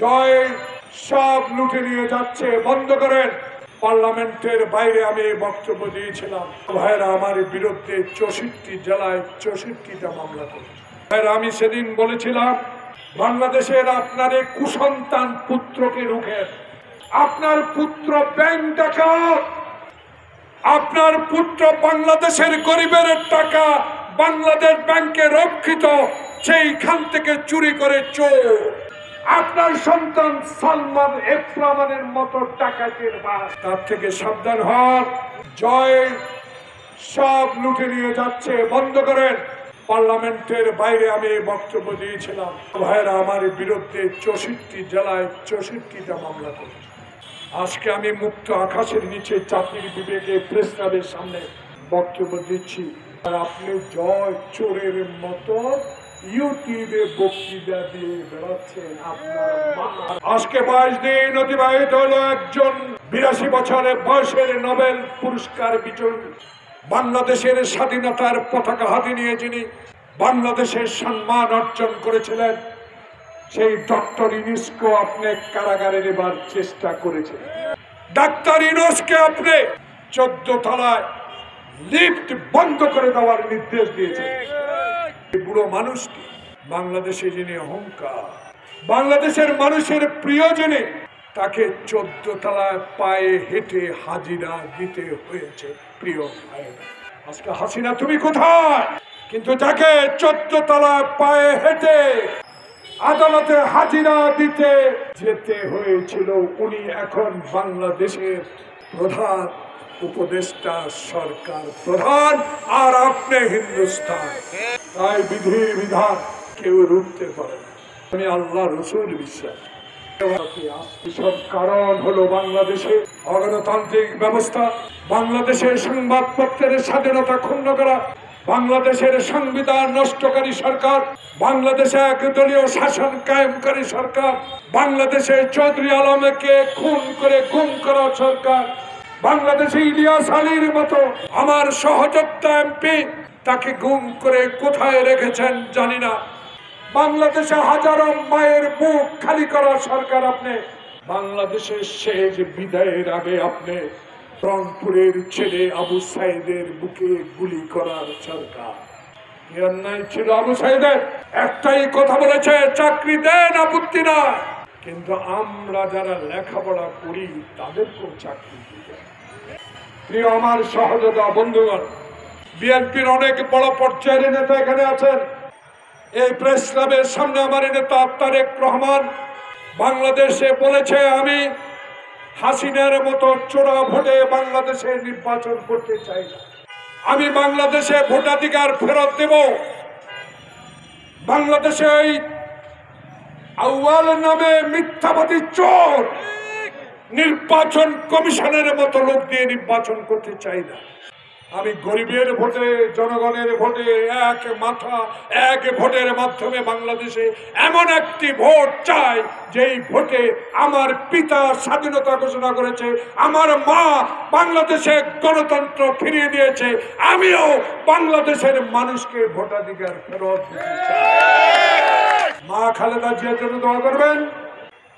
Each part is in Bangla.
জয় সব লুটে নিয়ে যাচ্ছে, বন্ধ করেন। পার্লামেন্টের বাইরে আমি বক্তব্য দিয়েছিলাম, ভাইরা আমার বিরুদ্ধে 64 জেলায় 64টা মামলা করেছে। ভাইরা আমি সেদিন বলেছিলাম, বাংলাদেশের আপনার এই কুসন্তান পুত্রকে রুখেন। আপনার পুত্র ব্যাংক ডাকাত, আপনার পুত্র বাংলাদেশের গরিবের টাকা বাংলাদেশ ব্যাংকে রক্ষিত, সেইখান থেকে চুরি করে চোর। আপনার সন্তান সালমান এফ রহমানের মতো ডাকাতের বাস, তার থেকে সাবধান হন। জয় সব লুটে নিয়ে যাচ্ছে, বন্ধ করেন। পার্লামেন্টের বাইরে আমি বক্তব্য দিয়েছিলাম, ভাইরা আমার বিরুদ্ধে 64 জেলায় 64টা মামলা করেছে। আজকে আমি মুক্ত আকাশের নিচে জাতির বিবেকে প্রেস ক্লাবের সামনে বক্তব্য দিচ্ছি, আর আপনি জয় চোরের মতো ইউটিউবে বক্তৃতা দিয়ে বেড়াচ্ছেন। আপনার আজকে 22 দিন অতিবাহিত হলো একজন 82 বছরের বয়সের নোবেল পুরস্কার বিজয়ী, বাংলাদেশের স্বাধীনতার পতাকা হাতে নিয়ে যিনি বাংলাদেশের সম্মান অর্জন করেছিলেন, সেই ডক্টর ইউনূসকে আপনি কারাগারে নেবার চেষ্টা করেছেন। ডাক্তার ইউনূসকে আপনি 14 তলায় লিফট বন্ধ করে দেওয়ার নির্দেশ দিয়েছেন। বুড়ো মানুষটি বাংলাদেশে যিনি অহংকার, বাংলাদেশের মানুষের প্রিয় যিনি, তাকে 14 তলায় পায়ে হেঁটে হাজিরা দিতে হয়েছে। প্রিয় ভাইরা, আজকে হাসিনা তুমি কোথায়? কিন্তু যাকে 14 তলায় পায়ে হেঁটে আদালতে হাজিরা দিতে যেতে হয়েছিল, উনি এখন বাংলাদেশের প্রধান উপদেষ্টা, সরকার প্রধান, আর আপনি হিন্দুস্তান। তাই বিধির বিধান কেউ রুখতে পারে না। আমি আল্লাহ রসুল বিশ্বাস। কারণ হলো বাংলাদেশে অগণতান্ত্রিক ব্যবস্থা, বাংলাদেশের সংবাদপত্রের স্বাধীনতা ক্ষুণ্ণ করা, বাংলাদেশের সংবিধান নষ্টকারী সরকার, বাংলাদেশে একদলীয় শাসন কায়েমকারী সরকার, বাংলাদেশে চৌধুরী আলমকে খুন করে গুম করা সরকার, বাংলাদেশে ইলিয়াস আলীর মতো আমার সহযোদ্ধা এমপি, তাকে গুম করে কোথায় রেখেছেন জানি না। বাংলাদেশে হাজারো মায়ের বুক খালি করা সরকার আপনি। বাংলাদেশের শেষ বিদায়ের আগে আপনি রংপুরের ছেলে আবু সাইদের বুকে গুলি করার সরকার। অন্যায় ছিল আবু সাইদের, একটাই কথা বলেছে, চাকরি দেন, আপত্তি না, কিন্তু আমরা যারা লেখাপড়া করি তাদেরকেও চাকরি দিতে। প্রিয় আমার সহযোদ্ধা বন্ধুগণ, বিএনপির অনেক বড় পর্যায়ের নেতা এখানে আছেন। এই প্রেস ক্লাবের সামনে আমার নেতা তারেক রহমান বাংলাদেশে বলেছে, আমি হাসিনার মতো চোরা ভোটে বাংলাদেশে নির্বাচন করতে চাই না, আমি বাংলাদেশে ভোটাধিকার ফেরত দেব। বাংলাদেশে এই আউয়াল নামে মিথ্যাবাদী চোর নির্বাচন কমিশনের মতো লোক দিয়ে নির্বাচন করতে চাই না। আমি গরিবের ভোটে, জনগণের ভোটে, এক মাথা এক ভোটের মাধ্যমে বাংলাদেশে এমন একটি ভোট চাই, যেই ভোটে আমার পিতা স্বাধীনতা ঘোষণা করেছে, আমার মা বাংলাদেশে গণতন্ত্র ফিরিয়ে দিয়েছে, আমিও বাংলাদেশের মানুষকে ভোটাধিকার ফেরত দিতে চাই। মা খালেদা জিয়ার জন্য দোয়া করবেন,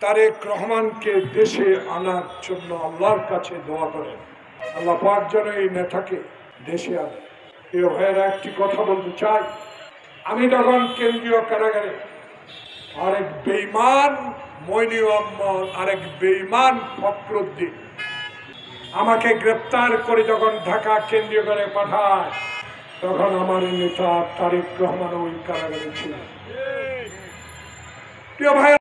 তারেক রহমানকে দেশে আনার জন্য আল্লাহর কাছে দোয়া করেন, আল্লাহ পাক যেন এই নেতাকে দেশে আনে। প্রিয় ভাইয়েরা, একটি কথা বলতে চাই, আমি তখন কেন্দ্রীয় কারাগারে আরেক বেঈমান মইনুল হক, আরেক বেঈমান ফখরুদ্দিন আমাকে গ্রেপ্তার করে যখন ঢাকা কেন্দ্রীয় কারাগারে পাঠায়, তখন আমার নেতা তারেক রহমান ওই কারাগারে ছিলেন। প্রিয় ভাই,